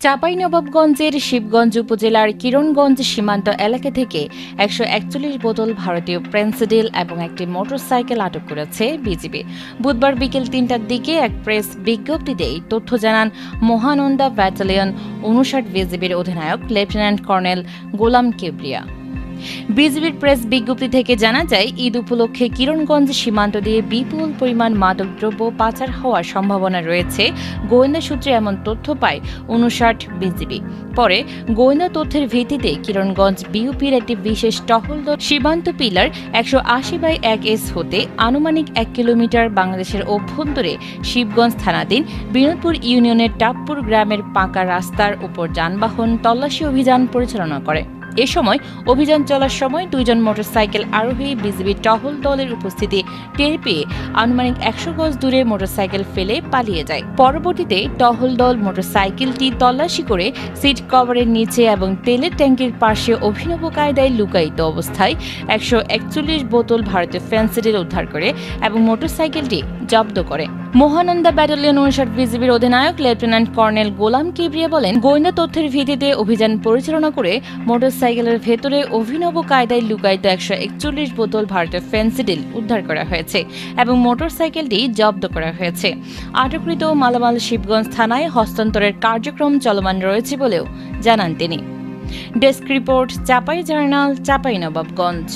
চাঁপাইনবাবগঞ্জের শিবগঞ্জ উপজেলার কিরণগঞ্জ সীমান্ত এলাকা থেকে ১৪১ বোতল ভারতীয় ফেন্সিডিল এবং একটি মোটরসাইকেল আটক করেছে বিজিবি। বুধবার বিকেল ৩টার দিকে এক প্রেস বিজ্ঞপ্তিতে এই তথ্য জানান মহানন্দা ব্যাটালিয়ন ৫৯ বিজিবির অধিনায়ক লেফটেন্যান্ট কর্নেল গোলাম কিবরিয়া। বিজিবির প্রেস বিজ্ঞপ্তি থেকে জানা যায়, ঈদ উপলক্ষে কিরণগঞ্জ সীমান্ত দিয়ে বিপুল পরিমাণ মাদকদ্রব্য পাচার হওয়ার সম্ভাবনা রয়েছে। গোয়েন্দা সূত্রে এমন তথ্য পায় ৫৯ বিজিবি। পরে গোয়েন্দা তথ্যের ভিত্তিতে কিরণগঞ্জ বিউপির একটি বিশেষ টহল দল সীমান্ত পিলার ১৮০/১S হতে আনুমানিক ১ কিলোমিটার বাংলাদেশের অভ্যন্তরে শিবগঞ্জ থানাধীন বিনোদপুর ইউনিয়নের টাপ্পুর গ্রামের পাকা রাস্তার উপর যানবাহন তল্লাশি অভিযান পরিচালনা করে। এ সময় অভিযান চলার সময় ২ জন মোটরসাইকেল আরোহী বিজিবির টহল দলের উপস্থিতি টের পেয়ে আনুমানিক ১০০ গজ দূরে মোটরসাইকেল ফেলে পালিয়ে যায়। পরবর্তীতে টহল দল মোটরসাইকেলটি তল্লাশি করে সিট কভারের নিচে এবং তেলের ট্যাঙ্কির পাশে অভিনব কায়দায় লুকায়িত অবস্থায় ১৪১ বোতল ভারতীয় ফেন্সিডিল উদ্ধার করে এবং মোটরসাইকেলটি জব্দ করে। মহানন্দা ব্যাটালিয়ন ৫৯ বিজিবির অধিনায়ক লেফটেন্যান্ট কর্নেল গোলাম কিবরিয়া বলেন, গোয়েন্দা তথ্যের ভিত্তিতে অভিযান পরিচালনা করে মোটরসাইকেলের ভেতরে অভিনব কায়দায় লুকায়িত ১৪১ বোতল ভারতীয় ফেন্সিডিল উদ্ধার করা হয়েছে এবং মোটরসাইকেলটি জব্দ করা হয়েছে। আটককৃত মালামাল শিবগঞ্জ থানায় হস্তান্তরের কার্যক্রম চলমান রয়েছে বলেও জানান তিনি। Desk report, Chapai journal, Chapainawabganj.